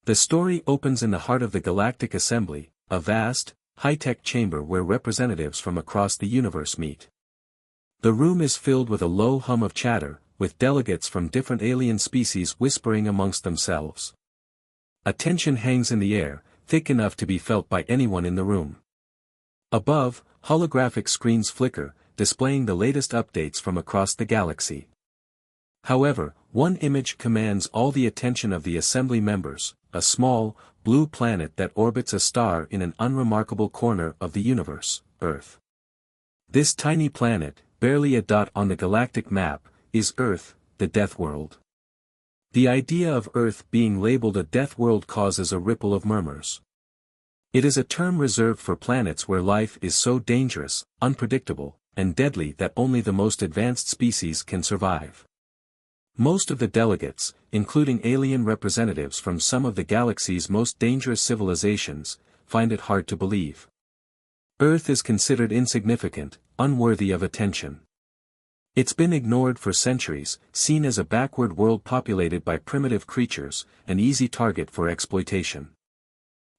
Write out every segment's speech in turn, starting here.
The story opens in the heart of the Galactic Assembly, a vast, high-tech chamber where representatives from across the universe meet. The room is filled with a low hum of chatter, with delegates from different alien species whispering amongst themselves. A tension hangs in the air, thick enough to be felt by anyone in the room. Above, holographic screens flicker, displaying the latest updates from across the galaxy. However, one image commands all the attention of the assembly members, a small, blue planet that orbits a star in an unremarkable corner of the universe, Earth. This tiny planet, barely a dot on the galactic map, is Earth, the Death World. The idea of Earth being labeled a Death World causes a ripple of murmurs. It is a term reserved for planets where life is so dangerous, unpredictable, and deadly that only the most advanced species can survive. Most of the delegates, including alien representatives from some of the galaxy's most dangerous civilizations, find it hard to believe. Earth is considered insignificant, unworthy of attention. It's been ignored for centuries, seen as a backward world populated by primitive creatures, an easy target for exploitation.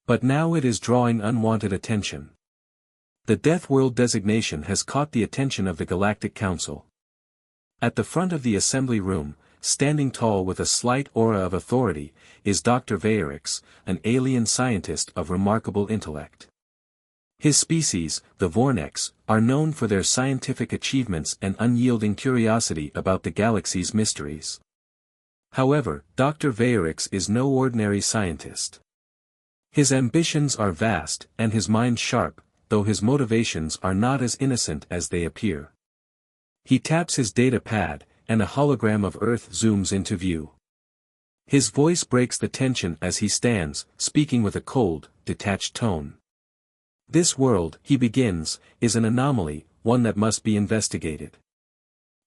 But now it is drawing unwanted attention. The Death World designation has caught the attention of the Galactic Council. At the front of the assembly room, standing tall with a slight aura of authority, is Dr. Vaerix, an alien scientist of remarkable intellect. His species, the Vornex, are known for their scientific achievements and unyielding curiosity about the galaxy's mysteries. However, Dr. Vaerix is no ordinary scientist. His ambitions are vast, and his mind sharp, though his motivations are not as innocent as they appear. He taps his data pad, and a hologram of Earth zooms into view. His voice breaks the tension as he stands, speaking with a cold, detached tone. This world, he begins, is an anomaly, one that must be investigated.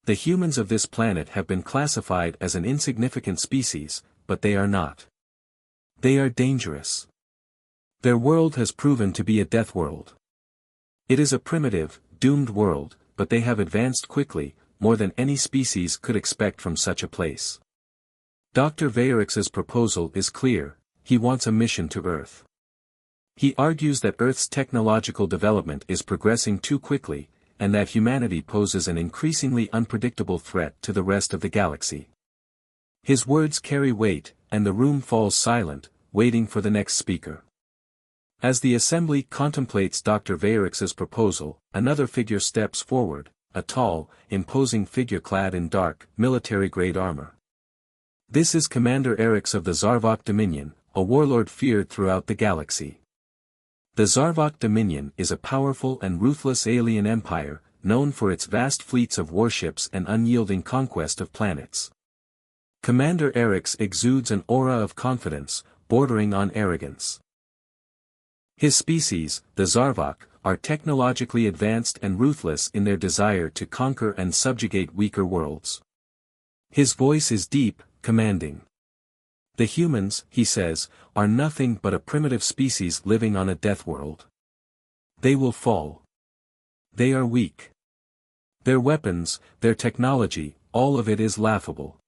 The humans of this planet have been classified as an insignificant species, but they are not. They are dangerous. Their world has proven to be a death world. It is a primitive, doomed world, but they have advanced quickly, more than any species could expect from such a place. Dr. Vaerix's proposal is clear: he wants a mission to Earth. He argues that Earth's technological development is progressing too quickly, and that humanity poses an increasingly unpredictable threat to the rest of the galaxy. His words carry weight, and the room falls silent, waiting for the next speaker. As the assembly contemplates Dr. Vaerix's proposal, another figure steps forward, a tall, imposing figure clad in dark, military-grade armor. This is Commander Erix of the Zarvok Dominion, a warlord feared throughout the galaxy. The Zarvok Dominion is a powerful and ruthless alien empire, known for its vast fleets of warships and unyielding conquest of planets. Commander Erix exudes an aura of confidence, bordering on arrogance. His species, the Zarvok, are technologically advanced and ruthless in their desire to conquer and subjugate weaker worlds. His voice is deep, commanding. The humans, he says, are nothing but a primitive species living on a death world. They will fall. They are weak. Their weapons, their technology, all of it is laughable.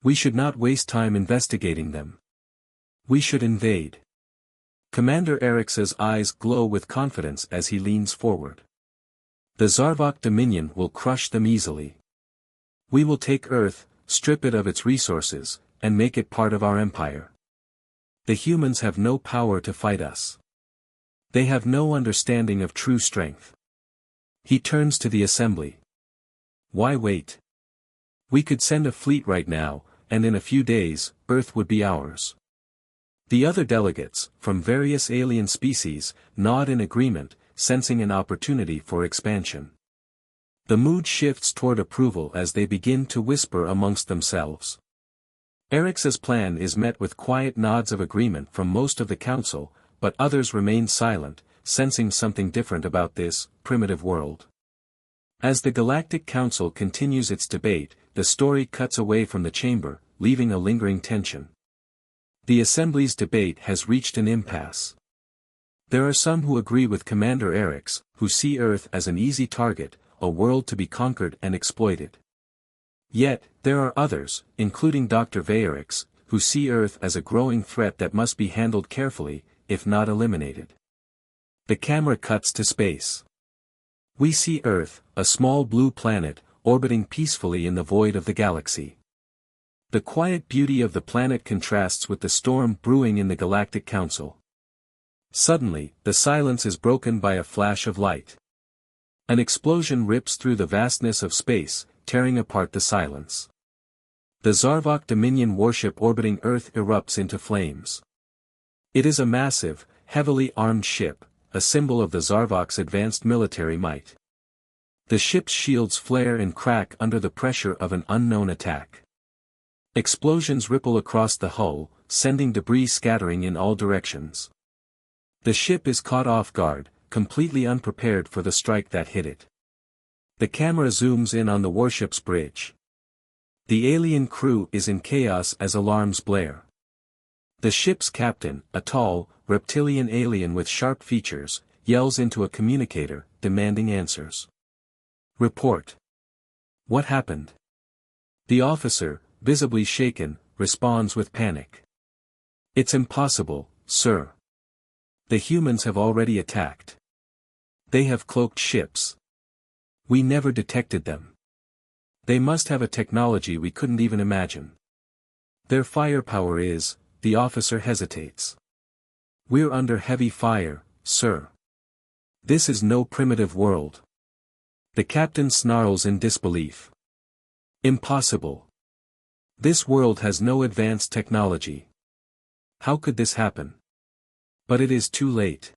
We should not waste time investigating them. We should invade. Commander Erix's eyes glow with confidence as he leans forward. The Zarvok Dominion will crush them easily. We will take Earth, strip it of its resources, and make it part of our empire. The humans have no power to fight us. They have no understanding of true strength. He turns to the assembly. Why wait? We could send a fleet right now, and in a few days, Earth would be ours. The other delegates, from various alien species, nod in agreement, sensing an opportunity for expansion. The mood shifts toward approval as they begin to whisper amongst themselves. Erix's plan is met with quiet nods of agreement from most of the council, but others remain silent, sensing something different about this primitive world. As the Galactic Council continues its debate, the story cuts away from the chamber, leaving a lingering tension. The Assembly's debate has reached an impasse. There are some who agree with Commander Erix, who see Earth as an easy target, a world to be conquered and exploited. Yet, there are others, including Dr. Vaerix, who see Earth as a growing threat that must be handled carefully, if not eliminated. The camera cuts to space. We see Earth, a small blue planet, orbiting peacefully in the void of the galaxy. The quiet beauty of the planet contrasts with the storm brewing in the Galactic Council. Suddenly, the silence is broken by a flash of light. An explosion rips through the vastness of space, tearing apart the silence. The Zarvok Dominion warship orbiting Earth erupts into flames. It is a massive, heavily armed ship, a symbol of the Zarvok's advanced military might. The ship's shields flare and crack under the pressure of an unknown attack. Explosions ripple across the hull, sending debris scattering in all directions. The ship is caught off guard, completely unprepared for the strike that hit it. The camera zooms in on the warship's bridge. The alien crew is in chaos as alarms blare. The ship's captain, a tall, reptilian alien with sharp features, yells into a communicator, demanding answers. Report. What happened? The officer, visibly shaken, responds with panic. It's impossible, sir. The humans have already attacked. They have cloaked ships. We never detected them. They must have a technology we couldn't even imagine. Their firepower is, the officer hesitates. We're under heavy fire, sir. This is no primitive world. The captain snarls in disbelief. Impossible. This world has no advanced technology. How could this happen? But it is too late.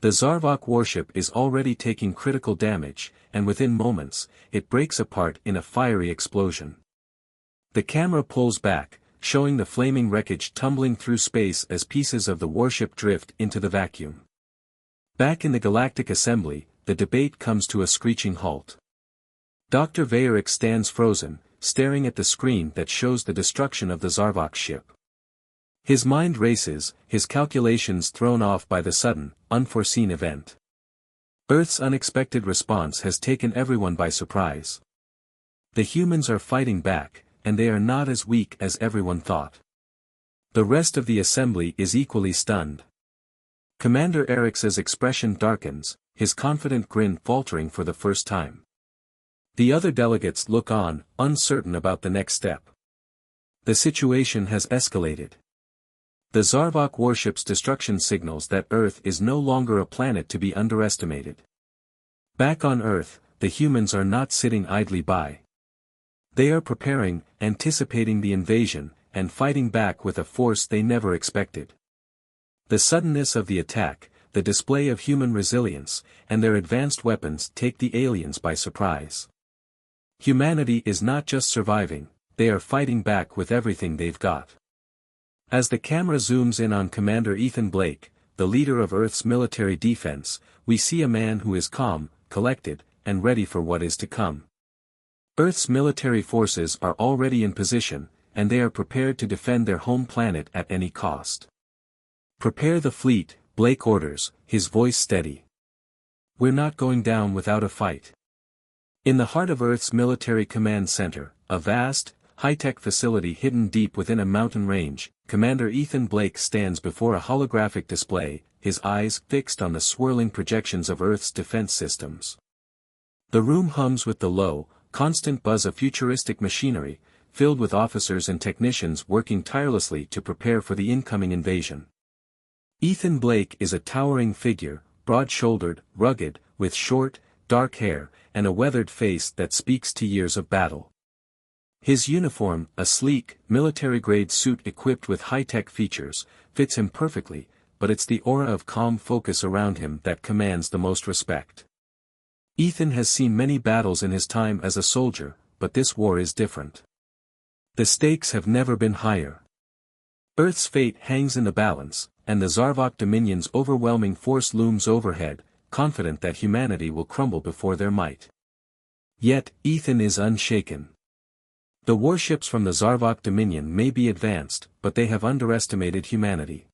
The Zarvok warship is already taking critical damage, and within moments, it breaks apart in a fiery explosion. The camera pulls back, showing the flaming wreckage tumbling through space as pieces of the warship drift into the vacuum. Back in the Galactic Assembly, the debate comes to a screeching halt. Dr. Vaerick stands frozen, staring at the screen that shows the destruction of the Zarvok ship. His mind races, his calculations thrown off by the sudden, unforeseen event. Earth's unexpected response has taken everyone by surprise. The humans are fighting back, and they are not as weak as everyone thought. The rest of the assembly is equally stunned. Commander Eric's expression darkens, his confident grin faltering for the first time. The other delegates look on, uncertain about the next step. The situation has escalated. The Zarvok warship's destruction signals that Earth is no longer a planet to be underestimated. Back on Earth, the humans are not sitting idly by. They are preparing, anticipating the invasion, and fighting back with a force they never expected. The suddenness of the attack, the display of human resilience, and their advanced weapons take the aliens by surprise. Humanity is not just surviving, they are fighting back with everything they've got. As the camera zooms in on Commander Ethan Blake, the leader of Earth's military defense, we see a man who is calm, collected, and ready for what is to come. Earth's military forces are already in position, and they are prepared to defend their home planet at any cost. Prepare the fleet, Blake orders, his voice steady. We're not going down without a fight. In the heart of Earth's military command center, a vast, high-tech facility hidden deep within a mountain range, Commander Ethan Blake stands before a holographic display, his eyes fixed on the swirling projections of Earth's defense systems. The room hums with the low, constant buzz of futuristic machinery, filled with officers and technicians working tirelessly to prepare for the incoming invasion. Ethan Blake is a towering figure, broad-shouldered, rugged, with short, dark hair, and a weathered face that speaks to years of battle. His uniform, a sleek, military-grade suit equipped with high-tech features, fits him perfectly, but it's the aura of calm focus around him that commands the most respect. Ethan has seen many battles in his time as a soldier, but this war is different. The stakes have never been higher. Earth's fate hangs in the balance, and the Zarvok Dominion's overwhelming force looms overhead, confident that humanity will crumble before their might. Yet, Ethan is unshaken. The warships from the Zarvok Dominion may be advanced, but they have underestimated humanity.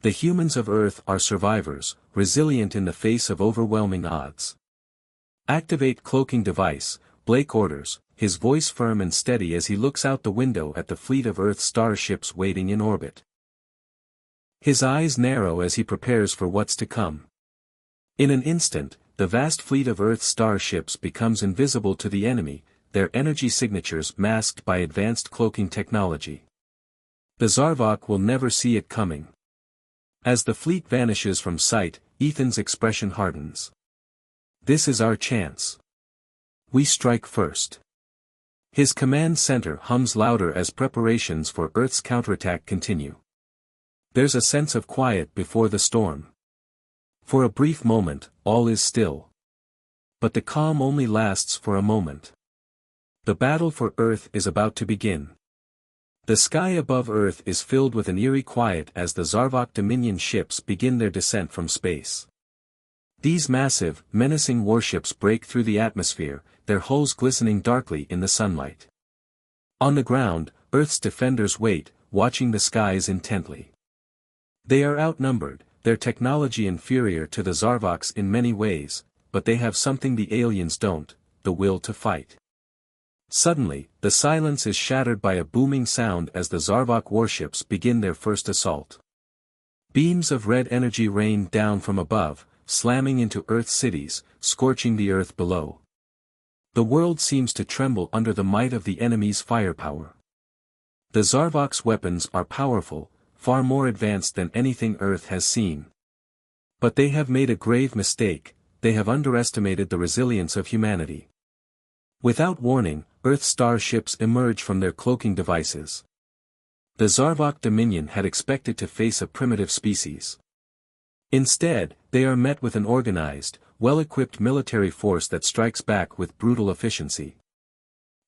The humans of Earth are survivors, resilient in the face of overwhelming odds. Activate cloaking device, Blake orders, his voice firm and steady as he looks out the window at the fleet of Earth starships waiting in orbit. His eyes narrow as he prepares for what's to come. In an instant, the vast fleet of Earth starships becomes invisible to the enemy, their energy signatures masked by advanced cloaking technology. The Zarvok will never see it coming. As the fleet vanishes from sight, Ethan's expression hardens. This is our chance. We strike first. His command center hums louder as preparations for Earth's counterattack continue. There's a sense of quiet before the storm. For a brief moment, all is still. But the calm only lasts for a moment. The battle for Earth is about to begin. The sky above Earth is filled with an eerie quiet as the Zarvok Dominion ships begin their descent from space. These massive, menacing warships break through the atmosphere, their hulls glistening darkly in the sunlight. On the ground, Earth's defenders wait, watching the skies intently. They are outnumbered, their technology inferior to the Zarvoks in many ways, but they have something the aliens don't, the will to fight. Suddenly, the silence is shattered by a booming sound as the Zarvok warships begin their first assault. Beams of red energy rain down from above, slamming into Earth's cities, scorching the earth below. The world seems to tremble under the might of the enemy's firepower. The Zarvok's weapons are powerful, far more advanced than anything Earth has seen. But they have made a grave mistake, they have underestimated the resilience of humanity. Without warning, Earth starships emerge from their cloaking devices. The Zarvok Dominion had expected to face a primitive species. Instead, they are met with an organized, well-equipped military force that strikes back with brutal efficiency.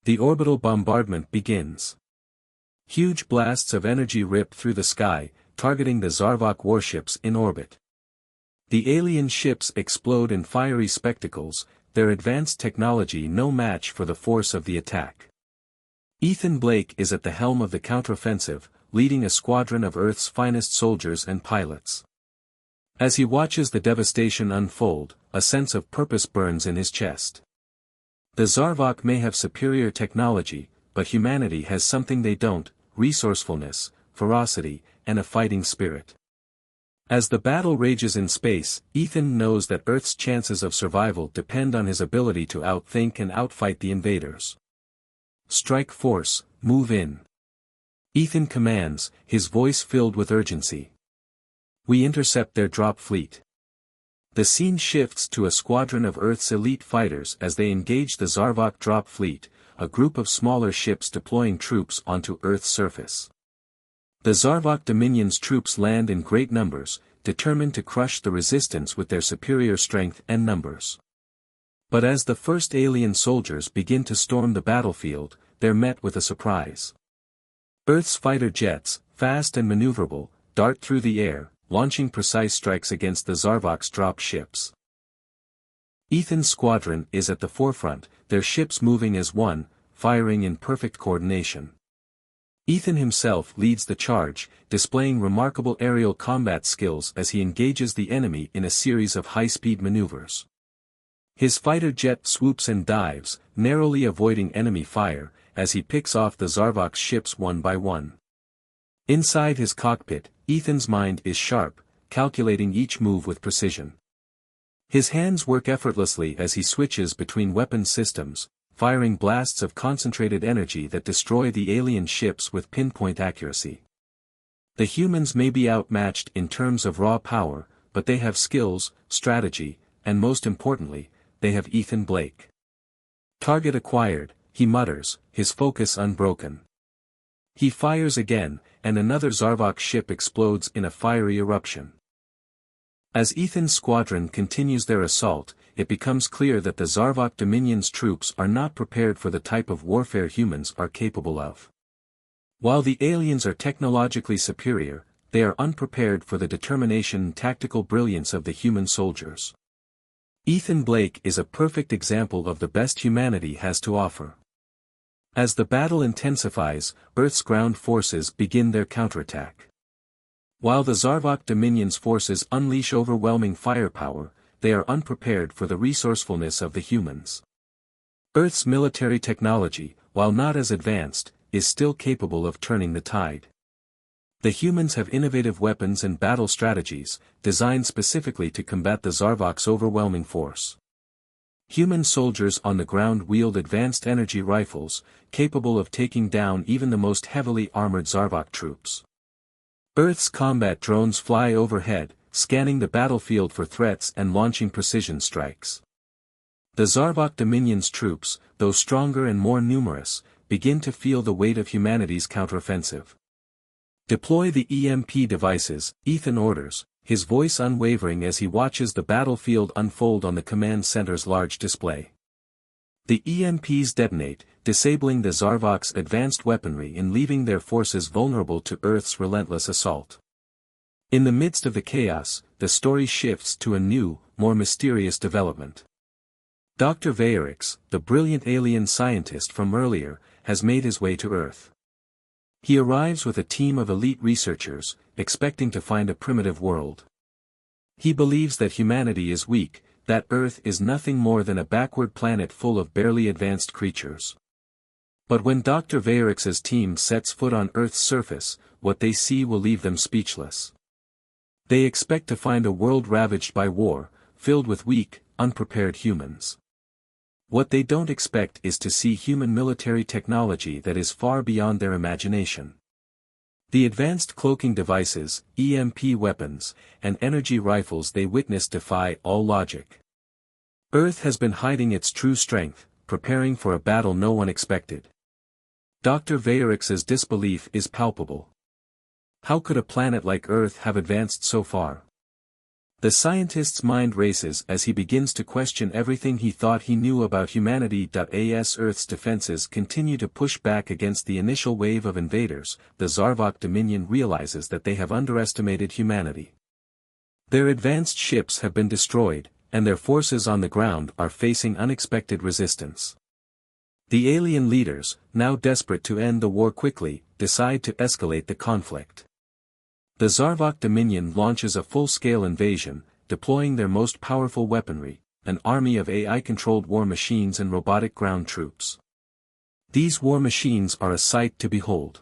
The orbital bombardment begins. Huge blasts of energy rip through the sky, targeting the Zarvok warships in orbit. The alien ships explode in fiery spectacles, their advanced technology no match for the force of the attack. Ethan Blake is at the helm of the counteroffensive, leading a squadron of Earth's finest soldiers and pilots. As he watches the devastation unfold, a sense of purpose burns in his chest. The Zarvok may have superior technology, but humanity has something they don't: resourcefulness, ferocity, and a fighting spirit. As the battle rages in space, Ethan knows that Earth's chances of survival depend on his ability to outthink and outfight the invaders. Strike force, move in. Ethan commands, his voice filled with urgency. We intercept their drop fleet. The scene shifts to a squadron of Earth's elite fighters as they engage the Zarvok drop fleet, a group of smaller ships deploying troops onto Earth's surface. The Zarvok Dominion's troops land in great numbers, determined to crush the resistance with their superior strength and numbers. But as the first alien soldiers begin to storm the battlefield, they're met with a surprise. Earth's fighter jets, fast and maneuverable, dart through the air, launching precise strikes against the Zarvok's drop ships. Ethan's squadron is at the forefront, their ships moving as one, firing in perfect coordination. Ethan himself leads the charge, displaying remarkable aerial combat skills as he engages the enemy in a series of high-speed maneuvers. His fighter jet swoops and dives, narrowly avoiding enemy fire, as he picks off the Zarvok's ships one by one. Inside his cockpit, Ethan's mind is sharp, calculating each move with precision. His hands work effortlessly as he switches between weapon systems, firing blasts of concentrated energy that destroy the alien ships with pinpoint accuracy. The humans may be outmatched in terms of raw power, but they have skills, strategy, and most importantly, they have Ethan Blake. Target acquired, he mutters, his focus unbroken. He fires again, and another Zarvok ship explodes in a fiery eruption. As Ethan's squadron continues their assault, it becomes clear that the Zarvok Dominion's troops are not prepared for the type of warfare humans are capable of. While the aliens are technologically superior, they are unprepared for the determination and tactical brilliance of the human soldiers. Ethan Blake is a perfect example of the best humanity has to offer. As the battle intensifies, Earth's ground forces begin their counterattack. While the Zarvok Dominion's forces unleash overwhelming firepower, they are unprepared for the resourcefulness of the humans. Earth's military technology, while not as advanced, is still capable of turning the tide. The humans have innovative weapons and battle strategies, designed specifically to combat the Zarvok's overwhelming force. Human soldiers on the ground wield advanced energy rifles, capable of taking down even the most heavily armored Zarvok troops. Earth's combat drones fly overhead, scanning the battlefield for threats and launching precision strikes. The Zarvok Dominion's troops, though stronger and more numerous, begin to feel the weight of humanity's counteroffensive. "Deploy the EMP devices," Ethan orders, his voice unwavering as he watches the battlefield unfold on the command center's large display. The EMPs detonate, disabling the Zarvok's advanced weaponry and leaving their forces vulnerable to Earth's relentless assault. In the midst of the chaos, the story shifts to a new, more mysterious development. Dr. Vaerix, the brilliant alien scientist from earlier, has made his way to Earth. He arrives with a team of elite researchers, expecting to find a primitive world. He believes that humanity is weak, that Earth is nothing more than a backward planet full of barely advanced creatures. But when Dr. Vaerix's team sets foot on Earth's surface, what they see will leave them speechless. They expect to find a world ravaged by war, filled with weak, unprepared humans. What they don't expect is to see human military technology that is far beyond their imagination. The advanced cloaking devices, EMP weapons, and energy rifles they witness defy all logic. Earth has been hiding its true strength, preparing for a battle no one expected. Dr. Vaerix's disbelief is palpable. How could a planet like Earth have advanced so far? The scientist's mind races as he begins to question everything he thought he knew about humanity. As Earth's defenses continue to push back against the initial wave of invaders, the Zarvok Dominion realizes that they have underestimated humanity. Their advanced ships have been destroyed, and their forces on the ground are facing unexpected resistance. The alien leaders, now desperate to end the war quickly, decide to escalate the conflict. The Zarvok Dominion launches a full-scale invasion, deploying their most powerful weaponry, an army of AI-controlled war machines and robotic ground troops. These war machines are a sight to behold.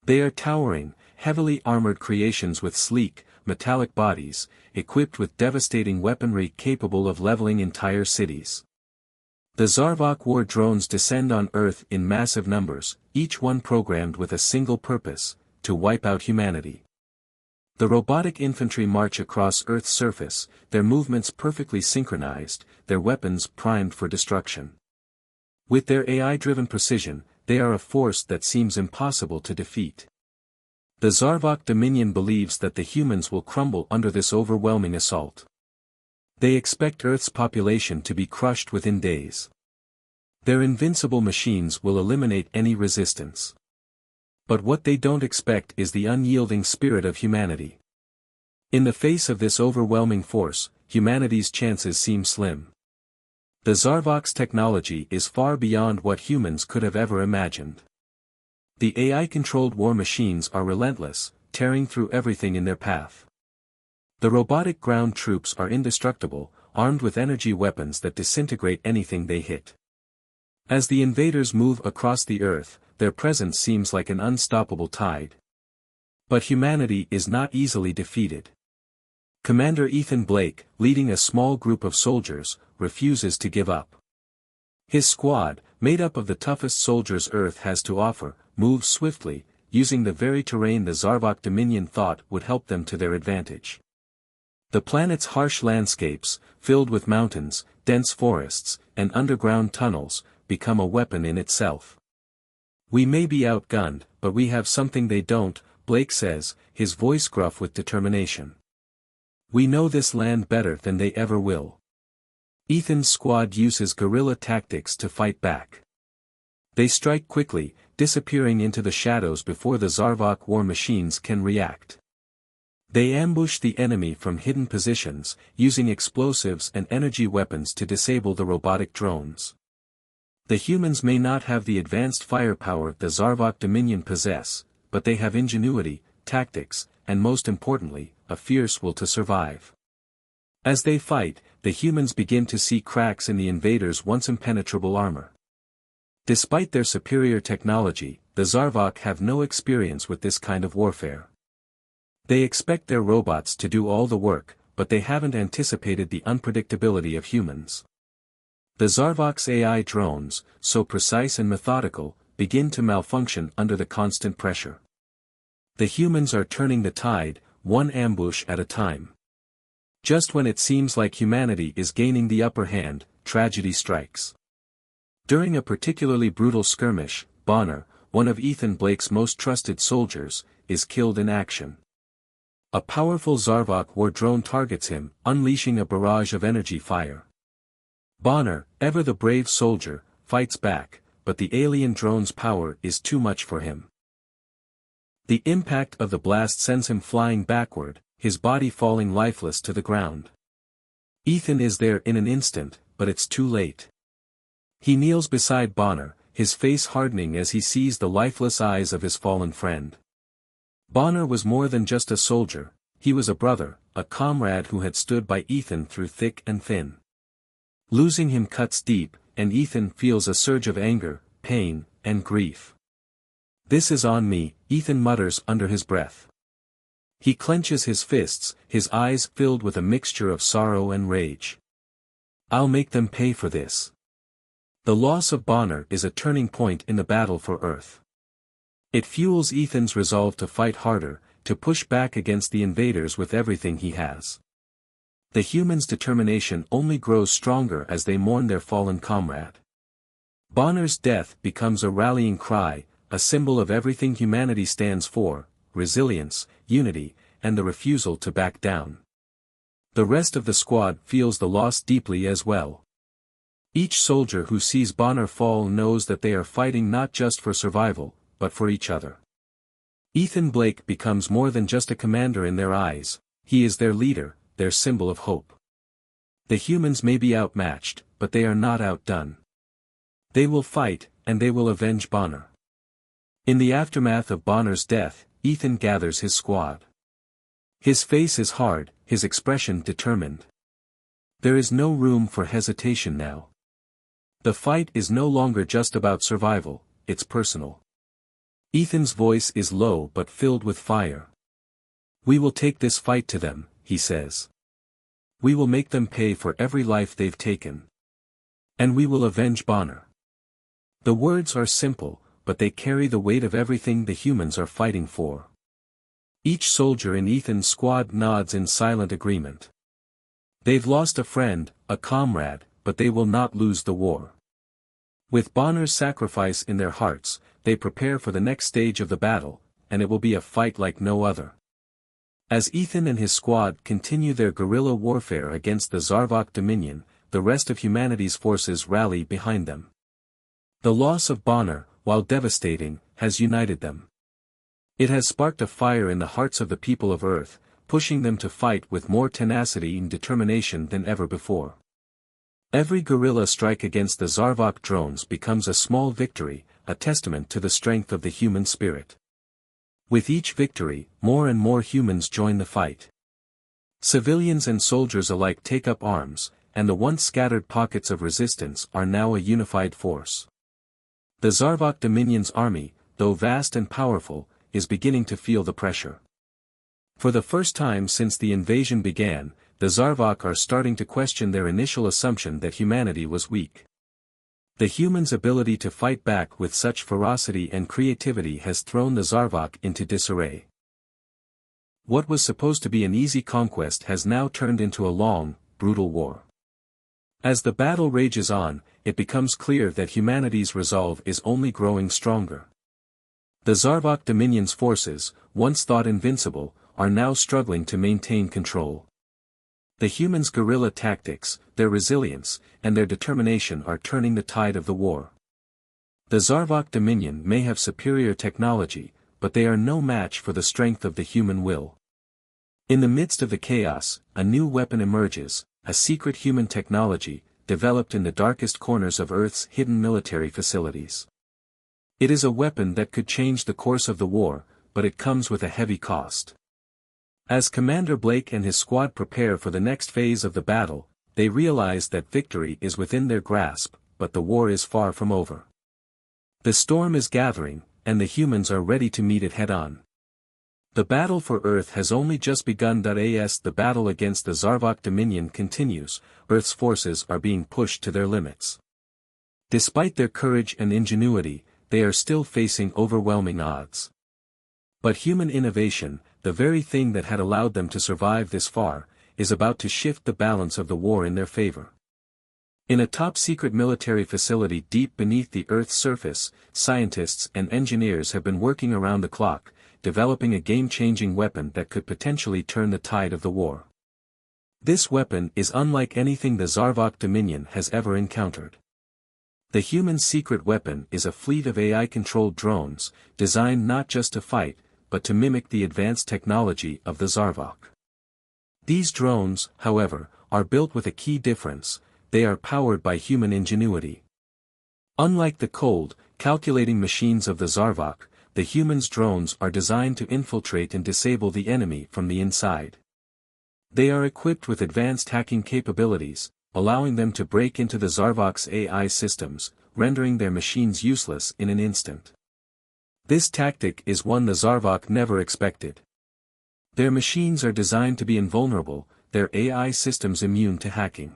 They are towering, heavily armored creations with sleek, metallic bodies, equipped with devastating weaponry capable of leveling entire cities. The Zarvok war drones descend on Earth in massive numbers, each one programmed with a single purpose: to wipe out humanity. The robotic infantry march across Earth's surface, their movements perfectly synchronized, their weapons primed for destruction. With their AI-driven precision, they are a force that seems impossible to defeat. The Zarvok Dominion believes that the humans will crumble under this overwhelming assault. They expect Earth's population to be crushed within days. Their invincible machines will eliminate any resistance. But what they don't expect is the unyielding spirit of humanity. In the face of this overwhelming force, humanity's chances seem slim. The Zarvok's technology is far beyond what humans could have ever imagined. The AI-controlled war machines are relentless, tearing through everything in their path. The robotic ground troops are indestructible, armed with energy weapons that disintegrate anything they hit. As the invaders move across the Earth, their presence seems like an unstoppable tide. But humanity is not easily defeated. Commander Ethan Blake, leading a small group of soldiers, refuses to give up. His squad, made up of the toughest soldiers Earth has to offer, moves swiftly, using the very terrain the Zarvok Dominion thought would help them to their advantage. The planet's harsh landscapes, filled with mountains, dense forests, and underground tunnels, become a weapon in itself. "We may be outgunned, but we have something they don't," Blake says, his voice gruff with determination. "We know this land better than they ever will." Ethan's squad uses guerrilla tactics to fight back. They strike quickly, disappearing into the shadows before the Zarvok war machines can react. They ambush the enemy from hidden positions, using explosives and energy weapons to disable the robotic drones. The humans may not have the advanced firepower the Zarvok Dominion possess, but they have ingenuity, tactics, and most importantly, a fierce will to survive. As they fight, the humans begin to see cracks in the invaders' once impenetrable armor. Despite their superior technology, the Zarvok have no experience with this kind of warfare. They expect their robots to do all the work, but they haven't anticipated the unpredictability of humans. The Zarvok's AI drones, so precise and methodical, begin to malfunction under the constant pressure. The humans are turning the tide, one ambush at a time. Just when it seems like humanity is gaining the upper hand, tragedy strikes. During a particularly brutal skirmish, Bonner, one of Ethan Blake's most trusted soldiers, is killed in action. A powerful Zarvok war drone targets him, unleashing a barrage of energy fire. Bonner, ever the brave soldier, fights back, but the alien drone's power is too much for him. The impact of the blast sends him flying backward, his body falling lifeless to the ground. Ethan is there in an instant, but it's too late. He kneels beside Bonner, his face hardening as he sees the lifeless eyes of his fallen friend. Bonner was more than just a soldier, he was a brother, a comrade who had stood by Ethan through thick and thin. Losing him cuts deep, and Ethan feels a surge of anger, pain, and grief. "This is on me," Ethan mutters under his breath. He clenches his fists, his eyes filled with a mixture of sorrow and rage. "I'll make them pay for this." The loss of Bonner is a turning point in the battle for Earth. It fuels Ethan's resolve to fight harder, to push back against the invaders with everything he has. The humans' determination only grows stronger as they mourn their fallen comrade. Bonner's death becomes a rallying cry, a symbol of everything humanity stands for: resilience, unity, and the refusal to back down. The rest of the squad feels the loss deeply as well. Each soldier who sees Bonner fall knows that they are fighting not just for survival, but for each other. Ethan Blake becomes more than just a commander in their eyes, he is their leader, their symbol of hope. The humans may be outmatched, but they are not outdone. They will fight, and they will avenge Bonner. In the aftermath of Bonner's death, Ethan gathers his squad. His face is hard, his expression determined. There is no room for hesitation now. The fight is no longer just about survival, it's personal. Ethan's voice is low but filled with fire. "We will take this fight to them," he says. "We will make them pay for every life they've taken. And we will avenge Bonner." The words are simple, but they carry the weight of everything the humans are fighting for. Each soldier in Ethan's squad nods in silent agreement. They've lost a friend, a comrade, but they will not lose the war. With Bonner's sacrifice in their hearts, they prepare for the next stage of the battle, and it will be a fight like no other. As Ethan and his squad continue their guerrilla warfare against the Zarvok Dominion, the rest of humanity's forces rally behind them. The loss of Bonner, while devastating, has united them. It has sparked a fire in the hearts of the people of Earth, pushing them to fight with more tenacity and determination than ever before. Every guerrilla strike against the Zarvok drones becomes a small victory, a testament to the strength of the human spirit. With each victory, more and more humans join the fight. Civilians and soldiers alike take up arms, and the once scattered pockets of resistance are now a unified force. The Zarvok Dominion's army, though vast and powerful, is beginning to feel the pressure. For the first time since the invasion began, the Zarvok are starting to question their initial assumption that humanity was weak. The humans' ability to fight back with such ferocity and creativity has thrown the Zarvok into disarray. What was supposed to be an easy conquest has now turned into a long, brutal war. As the battle rages on, it becomes clear that humanity's resolve is only growing stronger. The Zarvok Dominion's forces, once thought invincible, are now struggling to maintain control. The humans' guerrilla tactics, their resilience, and their determination are turning the tide of the war. The Zarvok Dominion may have superior technology, but they are no match for the strength of the human will. In the midst of the chaos, a new weapon emerges, a secret human technology, developed in the darkest corners of Earth's hidden military facilities. It is a weapon that could change the course of the war, but it comes with a heavy cost. As Commander Blake and his squad prepare for the next phase of the battle, they realize that victory is within their grasp, but the war is far from over. The storm is gathering, and the humans are ready to meet it head-on. The battle for Earth has only just begun. As the battle against the Zarvok Dominion continues, Earth's forces are being pushed to their limits. Despite their courage and ingenuity, they are still facing overwhelming odds. But human innovation, the very thing that had allowed them to survive this far, is about to shift the balance of the war in their favor. In a top-secret military facility deep beneath the Earth's surface, scientists and engineers have been working around the clock, developing a game-changing weapon that could potentially turn the tide of the war. This weapon is unlike anything the Zarvok Dominion has ever encountered. The human secret weapon is a fleet of AI-controlled drones, designed not just to fight, but to mimic the advanced technology of the Zarvok. These drones, however, are built with a key difference: they are powered by human ingenuity. Unlike the cold, calculating machines of the Zarvok, the humans' drones are designed to infiltrate and disable the enemy from the inside. They are equipped with advanced hacking capabilities, allowing them to break into the Zarvok's AI systems, rendering their machines useless in an instant. This tactic is one the Zarvok never expected. Their machines are designed to be invulnerable, their AI systems immune to hacking.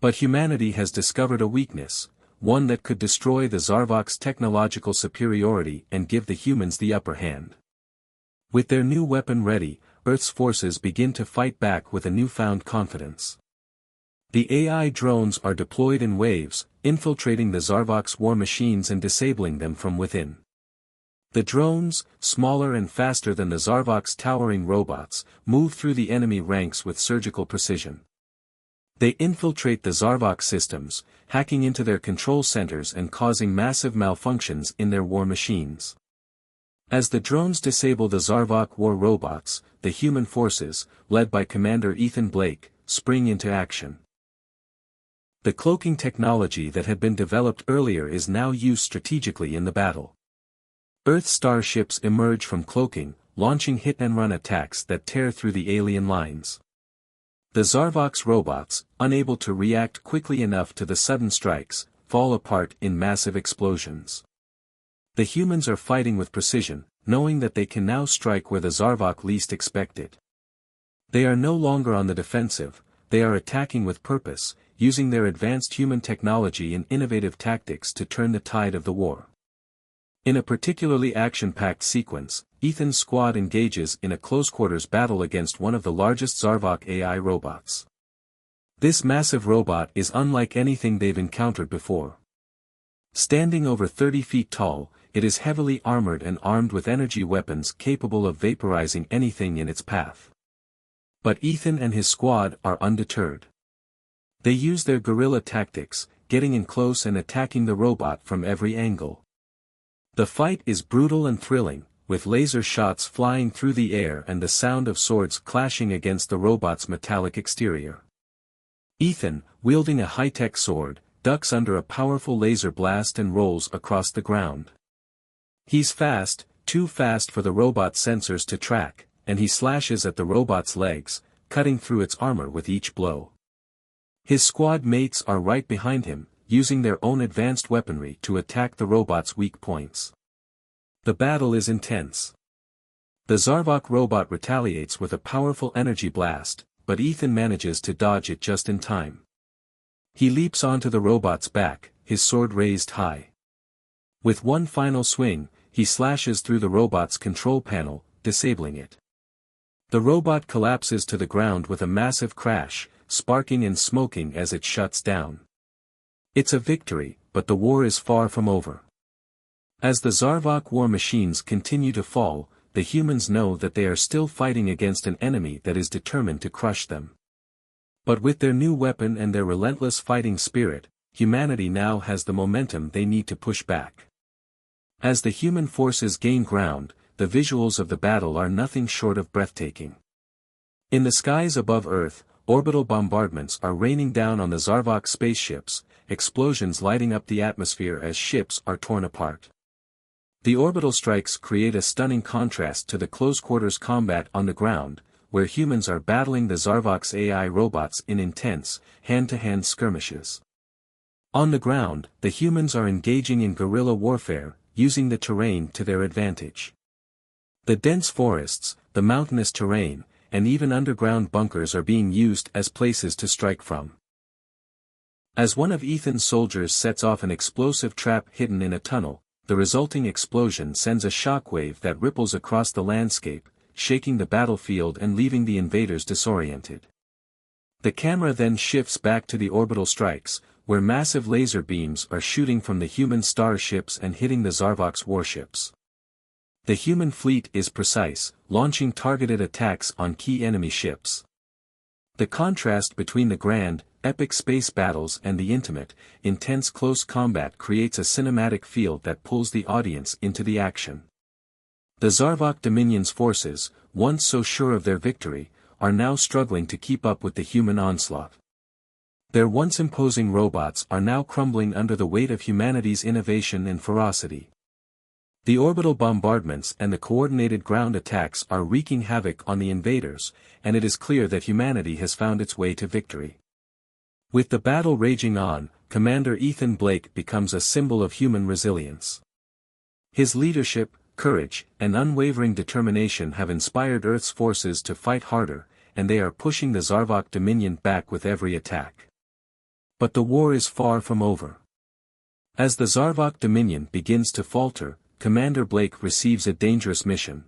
But humanity has discovered a weakness, one that could destroy the Zarvok's technological superiority and give the humans the upper hand. With their new weapon ready, Earth's forces begin to fight back with a newfound confidence. The AI drones are deployed in waves, infiltrating the Zarvok's war machines and disabling them from within. The drones, smaller and faster than the Zarvok's towering robots, move through the enemy ranks with surgical precision. They infiltrate the Zarvok systems, hacking into their control centers and causing massive malfunctions in their war machines. As the drones disable the Zarvok war robots, the human forces, led by Commander Ethan Blake, spring into action. The cloaking technology that had been developed earlier is now used strategically in the battle. Earth starships emerge from cloaking, launching hit-and-run attacks that tear through the alien lines. The Zarvok's robots, unable to react quickly enough to the sudden strikes, fall apart in massive explosions. The humans are fighting with precision, knowing that they can now strike where the Zarvok least expect it. They are no longer on the defensive, they are attacking with purpose, using their advanced human technology and innovative tactics to turn the tide of the war. In a particularly action-packed sequence, Ethan's squad engages in a close-quarters battle against one of the largest Zarvok AI robots. This massive robot is unlike anything they've encountered before. Standing over 30 feet tall, it is heavily armored and armed with energy weapons capable of vaporizing anything in its path. But Ethan and his squad are undeterred. They use their guerrilla tactics, getting in close and attacking the robot from every angle. The fight is brutal and thrilling, with laser shots flying through the air and the sound of swords clashing against the robot's metallic exterior. Ethan, wielding a high-tech sword, ducks under a powerful laser blast and rolls across the ground. He's fast, too fast for the robot's sensors to track, and he slashes at the robot's legs, cutting through its armor with each blow. His squad mates are right behind him, using their own advanced weaponry to attack the robot's weak points. The battle is intense. The Zarvok robot retaliates with a powerful energy blast, but Ethan manages to dodge it just in time. He leaps onto the robot's back, his sword raised high. With one final swing, he slashes through the robot's control panel, disabling it. The robot collapses to the ground with a massive crash, sparking and smoking as it shuts down. It's a victory, but the war is far from over. As the Zarvok war machines continue to fall, the humans know that they are still fighting against an enemy that is determined to crush them. But with their new weapon and their relentless fighting spirit, humanity now has the momentum they need to push back. As the human forces gain ground, the visuals of the battle are nothing short of breathtaking. In the skies above Earth, orbital bombardments are raining down on the Zarvok spaceships, explosions lighting up the atmosphere as ships are torn apart. The orbital strikes create a stunning contrast to the close-quarters combat on the ground, where humans are battling the Zarvok's AI robots in intense, hand-to-hand skirmishes. On the ground, the humans are engaging in guerrilla warfare, using the terrain to their advantage. The dense forests, the mountainous terrain, and even underground bunkers are being used as places to strike from. As one of Ethan's soldiers sets off an explosive trap hidden in a tunnel, the resulting explosion sends a shockwave that ripples across the landscape, shaking the battlefield and leaving the invaders disoriented. The camera then shifts back to the orbital strikes, where massive laser beams are shooting from the human starships and hitting the Zarvok's warships. The human fleet is precise, launching targeted attacks on key enemy ships. The contrast between the grand, epic space battles and the intimate, intense close combat creates a cinematic feel that pulls the audience into the action. The Zarvok Dominion's forces, once so sure of their victory, are now struggling to keep up with the human onslaught. Their once imposing robots are now crumbling under the weight of humanity's innovation and ferocity. The orbital bombardments and the coordinated ground attacks are wreaking havoc on the invaders, and it is clear that humanity has found its way to victory. With the battle raging on, Commander Ethan Blake becomes a symbol of human resilience. His leadership, courage, and unwavering determination have inspired Earth's forces to fight harder, and they are pushing the Zarvok Dominion back with every attack. But the war is far from over. As the Zarvok Dominion begins to falter, Commander Blake receives a dangerous mission.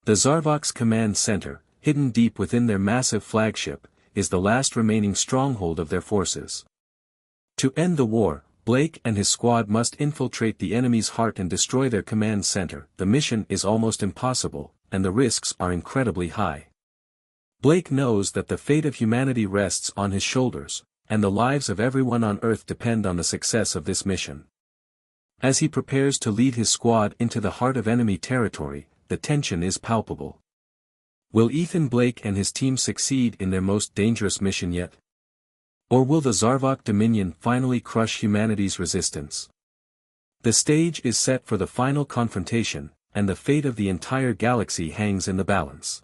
The Zarvok's command center, hidden deep within their massive flagship, is the last remaining stronghold of their forces. To end the war, Blake and his squad must infiltrate the enemy's heart and destroy their command center. The mission is almost impossible, and the risks are incredibly high. Blake knows that the fate of humanity rests on his shoulders, and the lives of everyone on Earth depend on the success of this mission. As he prepares to lead his squad into the heart of enemy territory, the tension is palpable. Will Ethan Blake and his team succeed in their most dangerous mission yet? Or will the Zarvok Dominion finally crush humanity's resistance? The stage is set for the final confrontation, and the fate of the entire galaxy hangs in the balance.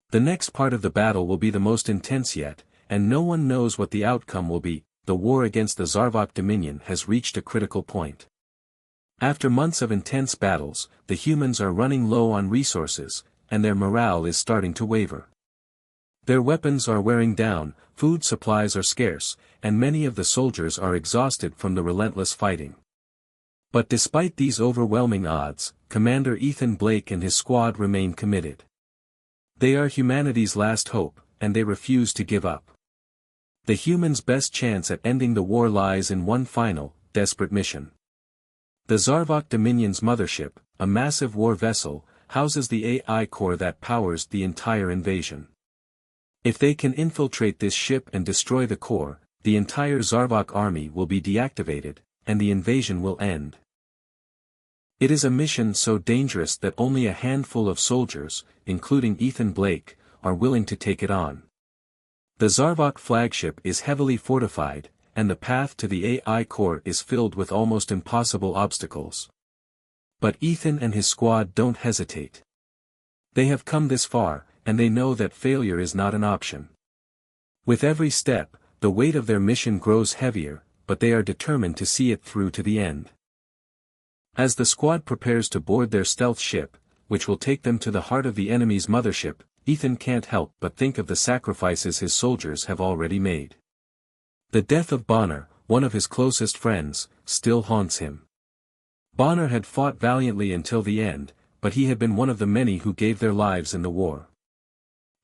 The next part of the battle will be the most intense yet, and no one knows what the outcome will be. The war against the Zarvok Dominion has reached a critical point. After months of intense battles, the humans are running low on resources, and their morale is starting to waver. Their weapons are wearing down, food supplies are scarce, and many of the soldiers are exhausted from the relentless fighting. But despite these overwhelming odds, Commander Ethan Blake and his squad remain committed. They are humanity's last hope, and they refuse to give up. The humans' best chance at ending the war lies in one final, desperate mission. The Zarvok Dominion's mothership, a massive war vessel, houses the AI core that powers the entire invasion. If they can infiltrate this ship and destroy the core, the entire Zarvok army will be deactivated, and the invasion will end. It is a mission so dangerous that only a handful of soldiers, including Ethan Blake, are willing to take it on. The Zarvok flagship is heavily fortified, and the path to the AI core is filled with almost impossible obstacles. But Ethan and his squad don't hesitate. They have come this far, and they know that failure is not an option. With every step, the weight of their mission grows heavier, but they are determined to see it through to the end. As the squad prepares to board their stealth ship, which will take them to the heart of the enemy's mothership, Ethan can't help but think of the sacrifices his soldiers have already made. The death of Bonner, one of his closest friends, still haunts him. Bonner had fought valiantly until the end, but he had been one of the many who gave their lives in the war.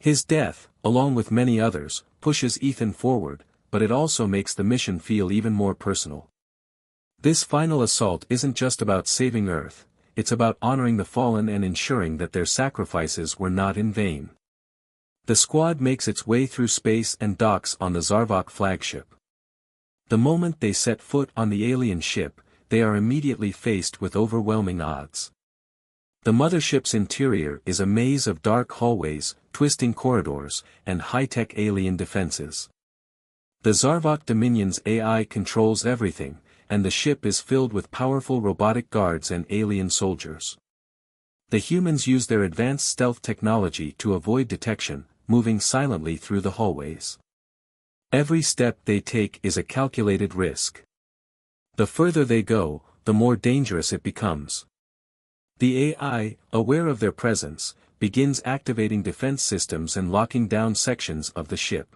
His death, along with many others, pushes Ethan forward, but it also makes the mission feel even more personal. This final assault isn't just about saving Earth, it's about honoring the fallen and ensuring that their sacrifices were not in vain. The squad makes its way through space and docks on the Zarvok flagship. The moment they set foot on the alien ship, they are immediately faced with overwhelming odds. The mothership's interior is a maze of dark hallways, twisting corridors, and high-tech alien defenses. The Zarvok Dominion's AI controls everything, and the ship is filled with powerful robotic guards and alien soldiers. The humans use their advanced stealth technology to avoid detection, moving silently through the hallways. Every step they take is a calculated risk. The further they go, the more dangerous it becomes. The AI, aware of their presence, begins activating defense systems and locking down sections of the ship.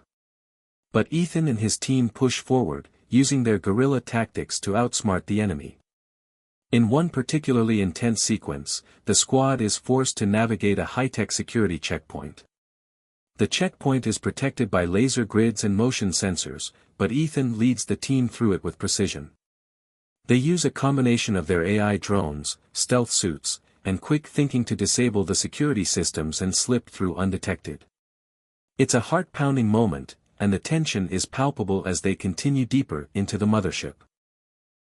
But Ethan and his team push forward, using their guerrilla tactics to outsmart the enemy. In one particularly intense sequence, the squad is forced to navigate a high-tech security checkpoint. The checkpoint is protected by laser grids and motion sensors, but Ethan leads the team through it with precision. They use a combination of their AI drones, stealth suits, and quick thinking to disable the security systems and slip through undetected. It's a heart-pounding moment, and the tension is palpable as they continue deeper into the mothership.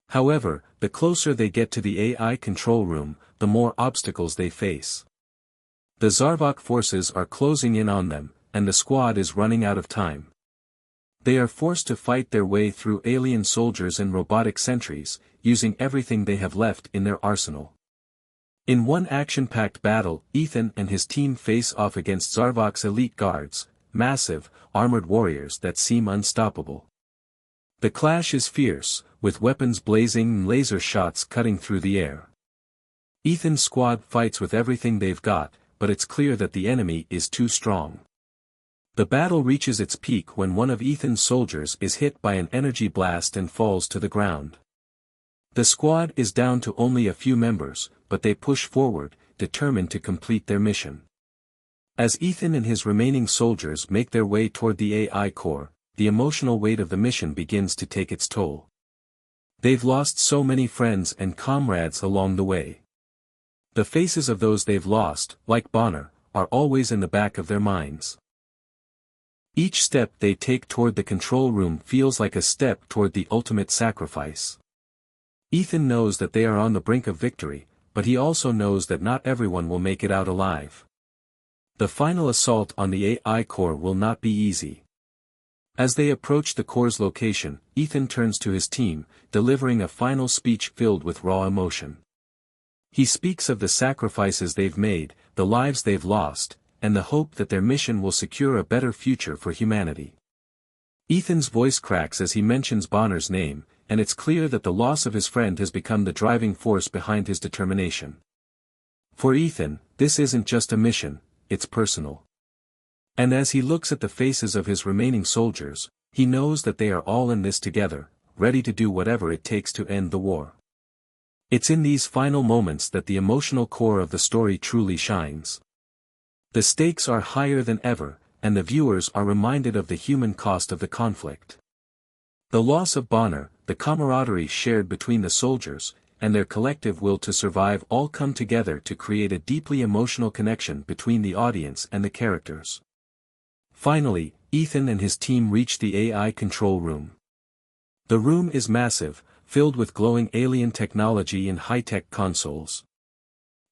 However, the closer they get to the AI control room, the more obstacles they face. The Zarvok forces are closing in on them, and the squad is running out of time. They are forced to fight their way through alien soldiers and robotic sentries, using everything they have left in their arsenal. In one action-packed battle, Ethan and his team face off against Zarvok's elite guards, massive, armored warriors that seem unstoppable. The clash is fierce, with weapons blazing and laser shots cutting through the air. Ethan's squad fights with everything they've got, but it's clear that the enemy is too strong. The battle reaches its peak when one of Ethan's soldiers is hit by an energy blast and falls to the ground. The squad is down to only a few members, but they push forward, determined to complete their mission. As Ethan and his remaining soldiers make their way toward the AI core, the emotional weight of the mission begins to take its toll. They've lost so many friends and comrades along the way. The faces of those they've lost, like Bonner, are always in the back of their minds. Each step they take toward the control room feels like a step toward the ultimate sacrifice. Ethan knows that they are on the brink of victory, but he also knows that not everyone will make it out alive. The final assault on the AI core will not be easy. As they approach the core's location, Ethan turns to his team, delivering a final speech filled with raw emotion. He speaks of the sacrifices they've made, the lives they've lost, and the hope that their mission will secure a better future for humanity. Ethan's voice cracks as he mentions Bonner's name, and it's clear that the loss of his friend has become the driving force behind his determination. For Ethan, this isn't just a mission, it's personal. And as he looks at the faces of his remaining soldiers, he knows that they are all in this together, ready to do whatever it takes to end the war. It's in these final moments that the emotional core of the story truly shines. The stakes are higher than ever, and the viewers are reminded of the human cost of the conflict. The loss of Bonner, the camaraderie shared between the soldiers, and their collective will to survive all come together to create a deeply emotional connection between the audience and the characters. Finally, Ethan and his team reach the AI control room. The room is massive, filled with glowing alien technology and high-tech consoles.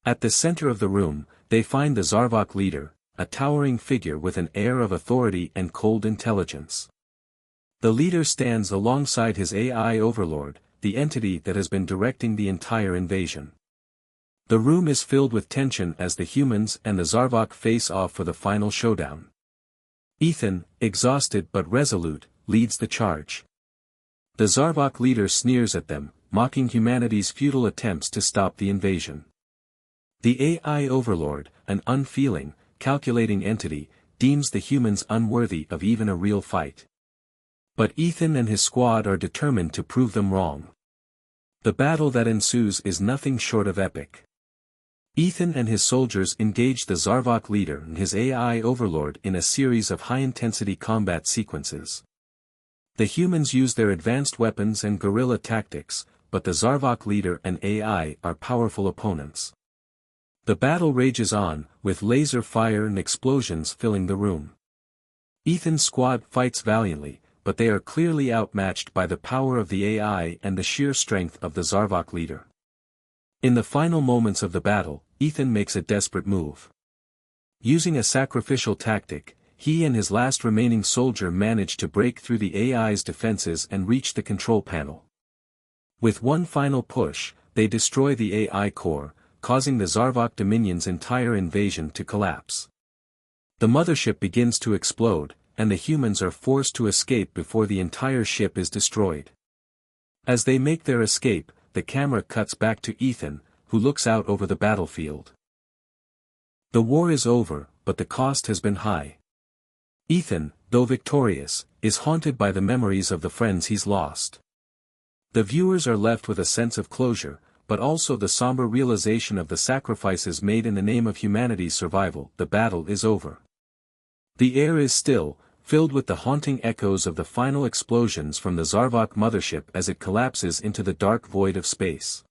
At the center of the room, they find the Zarvok leader, a towering figure with an air of authority and cold intelligence. The leader stands alongside his AI overlord, the entity that has been directing the entire invasion. The room is filled with tension as the humans and the Zarvok face off for the final showdown. Ethan, exhausted but resolute, leads the charge. The Zarvok leader sneers at them, mocking humanity's futile attempts to stop the invasion. The AI overlord, an unfeeling, calculating entity, deems the humans unworthy of even a real fight. But Ethan and his squad are determined to prove them wrong. The battle that ensues is nothing short of epic. Ethan and his soldiers engage the Zarvok leader and his AI overlord in a series of high-intensity combat sequences. The humans use their advanced weapons and guerrilla tactics, but the Zarvok leader and AI are powerful opponents. The battle rages on, with laser fire and explosions filling the room. Ethan's squad fights valiantly, but they are clearly outmatched by the power of the AI and the sheer strength of the Zarvok leader. In the final moments of the battle, Ethan makes a desperate move. Using a sacrificial tactic, he and his last remaining soldier manage to break through the AI's defenses and reach the control panel. With one final push, they destroy the AI core, causing the Zarvok Dominion's entire invasion to collapse. The mothership begins to explode, and the humans are forced to escape before the entire ship is destroyed. As they make their escape, the camera cuts back to Ethan, who looks out over the battlefield. The war is over, but the cost has been high. Ethan, though victorious, is haunted by the memories of the friends he's lost. The viewers are left with a sense of closure, but also the somber realization of the sacrifices made in the name of humanity's survival. The battle is over. The air is still, filled with the haunting echoes of the final explosions from the Zarvok mothership as it collapses into the dark void of space.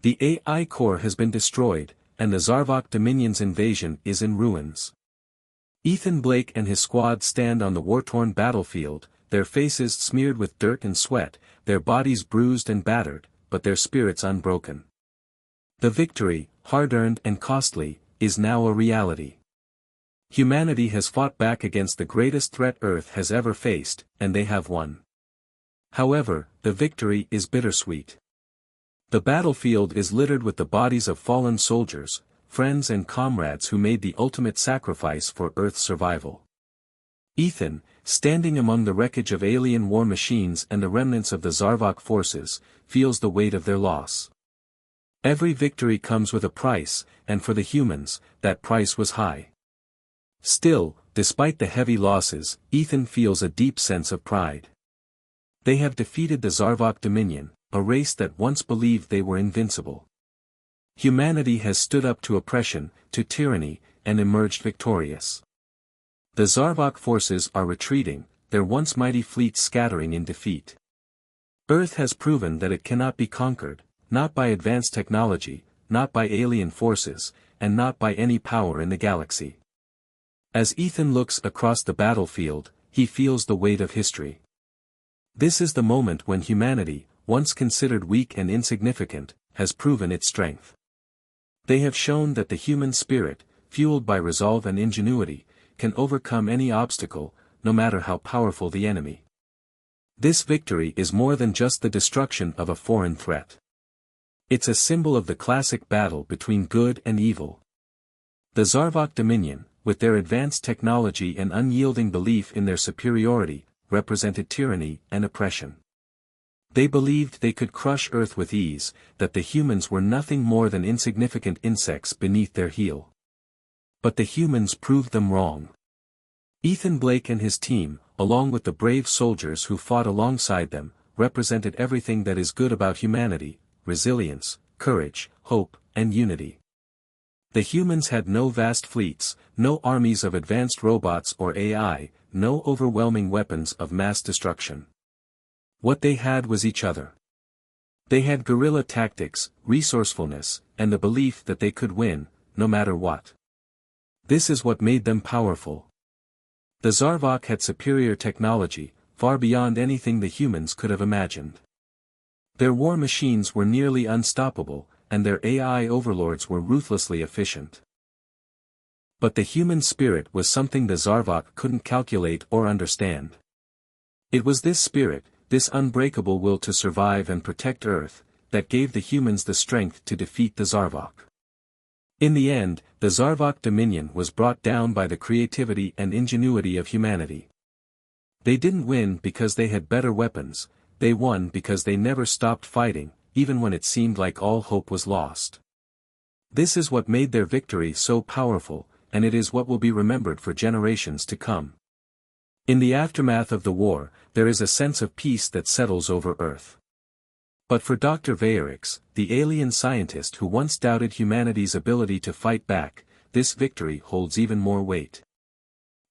The AI core has been destroyed, and the Zarvok Dominion's invasion is in ruins. Ethan Blake and his squad stand on the war-torn battlefield, their faces smeared with dirt and sweat, their bodies bruised and battered, but their spirits unbroken. The victory, hard-earned and costly, is now a reality. Humanity has fought back against the greatest threat Earth has ever faced, and they have won. However, the victory is bittersweet. The battlefield is littered with the bodies of fallen soldiers, friends and comrades who made the ultimate sacrifice for Earth's survival. Ethan, standing among the wreckage of alien war machines and the remnants of the Zarvok forces, feels the weight of their loss. Every victory comes with a price, and for the humans, that price was high. Still, despite the heavy losses, Ethan feels a deep sense of pride. They have defeated the Zarvok Dominion, a race that once believed they were invincible. Humanity has stood up to oppression, to tyranny, and emerged victorious. The Zarvok forces are retreating, their once mighty fleets scattering in defeat. Earth has proven that it cannot be conquered, not by advanced technology, not by alien forces, and not by any power in the galaxy. As Ethan looks across the battlefield, he feels the weight of history. This is the moment when humanity, once considered weak and insignificant, has proven its strength. They have shown that the human spirit, fueled by resolve and ingenuity, can overcome any obstacle, no matter how powerful the enemy. This victory is more than just the destruction of a foreign threat. It's a symbol of the classic battle between good and evil. The Zarvok Dominion, with their advanced technology and unyielding belief in their superiority, represented tyranny and oppression. They believed they could crush Earth with ease, that the humans were nothing more than insignificant insects beneath their heel. But the humans proved them wrong. Ethan Blake and his team, along with the brave soldiers who fought alongside them, represented everything that is good about humanity: resilience, courage, hope, and unity. The humans had no vast fleets, no armies of advanced robots or AI, no overwhelming weapons of mass destruction. What they had was each other. They had guerrilla tactics, resourcefulness, and the belief that they could win, no matter what. This is what made them powerful. The Zarvok had superior technology, far beyond anything the humans could have imagined. Their war machines were nearly unstoppable, and their AI overlords were ruthlessly efficient. But the human spirit was something the Zarvok couldn't calculate or understand. It was this spirit, this unbreakable will to survive and protect Earth, that gave the humans the strength to defeat the Zarvok. In the end, the Zarvok Dominion was brought down by the creativity and ingenuity of humanity. They didn't win because they had better weapons, they won because they never stopped fighting, even when it seemed like all hope was lost. This is what made their victory so powerful, and it is what will be remembered for generations to come. In the aftermath of the war, there is a sense of peace that settles over Earth. But for Dr. Veyerix, the alien scientist who once doubted humanity's ability to fight back, this victory holds even more weight.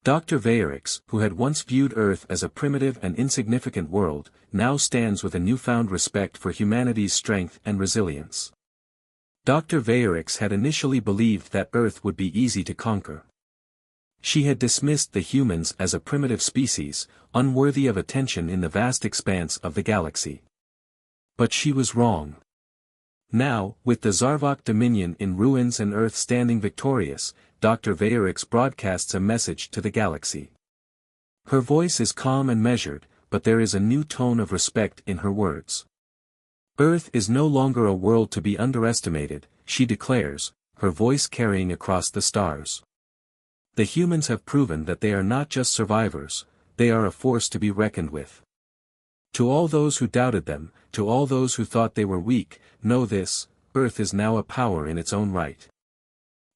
Dr. Veyerix, who had once viewed Earth as a primitive and insignificant world, now stands with a newfound respect for humanity's strength and resilience. Dr. Veyerix had initially believed that Earth would be easy to conquer. She had dismissed the humans as a primitive species, unworthy of attention in the vast expanse of the galaxy. But she was wrong. Now, with the Zarvok Dominion in ruins and Earth standing victorious, Dr. Veyerix broadcasts a message to the galaxy. Her voice is calm and measured, but there is a new tone of respect in her words. Earth is no longer a world to be underestimated, she declares, her voice carrying across the stars. The humans have proven that they are not just survivors, they are a force to be reckoned with. To all those who doubted them, to all those who thought they were weak, know this, Earth is now a power in its own right.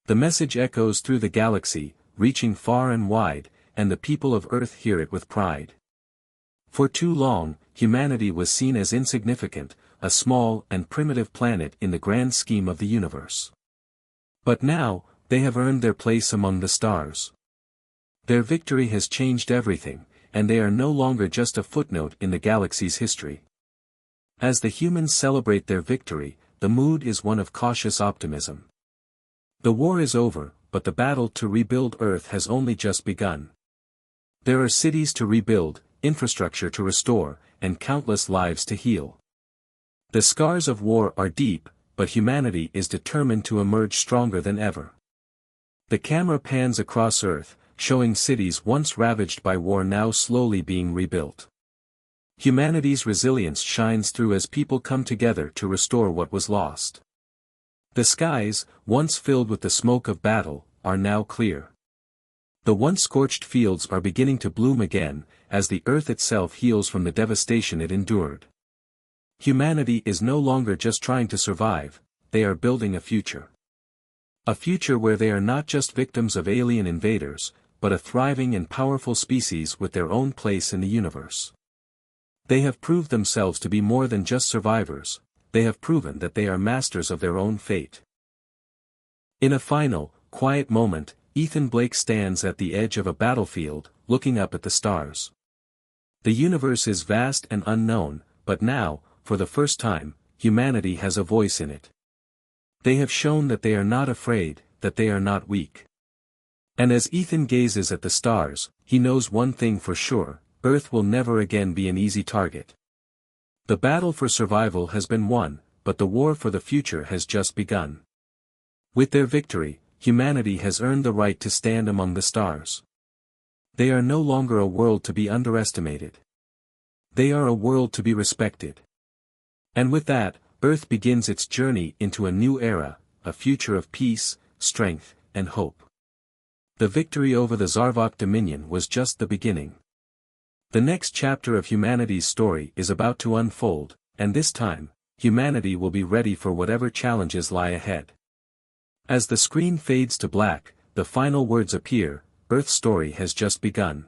The message echoes through the galaxy, reaching far and wide, and the people of Earth hear it with pride. For too long, humanity was seen as insignificant, a small and primitive planet in the grand scheme of the universe. But now, they have earned their place among the stars. Their victory has changed everything, and they are no longer just a footnote in the galaxy's history. As the humans celebrate their victory, the mood is one of cautious optimism. The war is over, but the battle to rebuild Earth has only just begun. There are cities to rebuild, infrastructure to restore, and countless lives to heal. The scars of war are deep, but humanity is determined to emerge stronger than ever. The camera pans across Earth, showing cities once ravaged by war now slowly being rebuilt. Humanity's resilience shines through as people come together to restore what was lost. The skies, once filled with the smoke of battle, are now clear. The once scorched fields are beginning to bloom again, as the Earth itself heals from the devastation it endured. Humanity is no longer just trying to survive, they are building a future. A future where they are not just victims of alien invaders, but a thriving and powerful species with their own place in the universe. They have proved themselves to be more than just survivors, they have proven that they are masters of their own fate. In a final, quiet moment, Ethan Blake stands at the edge of a battlefield, looking up at the stars. The universe is vast and unknown, but now, for the first time, humanity has a voice in it. They have shown that they are not afraid, that they are not weak. And as Ethan gazes at the stars, he knows one thing for sure, Earth will never again be an easy target. The battle for survival has been won, but the war for the future has just begun. With their victory, humanity has earned the right to stand among the stars. They are no longer a world to be underestimated. They are a world to be respected. And with that, Earth begins its journey into a new era, a future of peace, strength, and hope. The victory over the Zarvok Dominion was just the beginning. The next chapter of humanity's story is about to unfold, and this time, humanity will be ready for whatever challenges lie ahead. As the screen fades to black, the final words appear, Earth's story has just begun.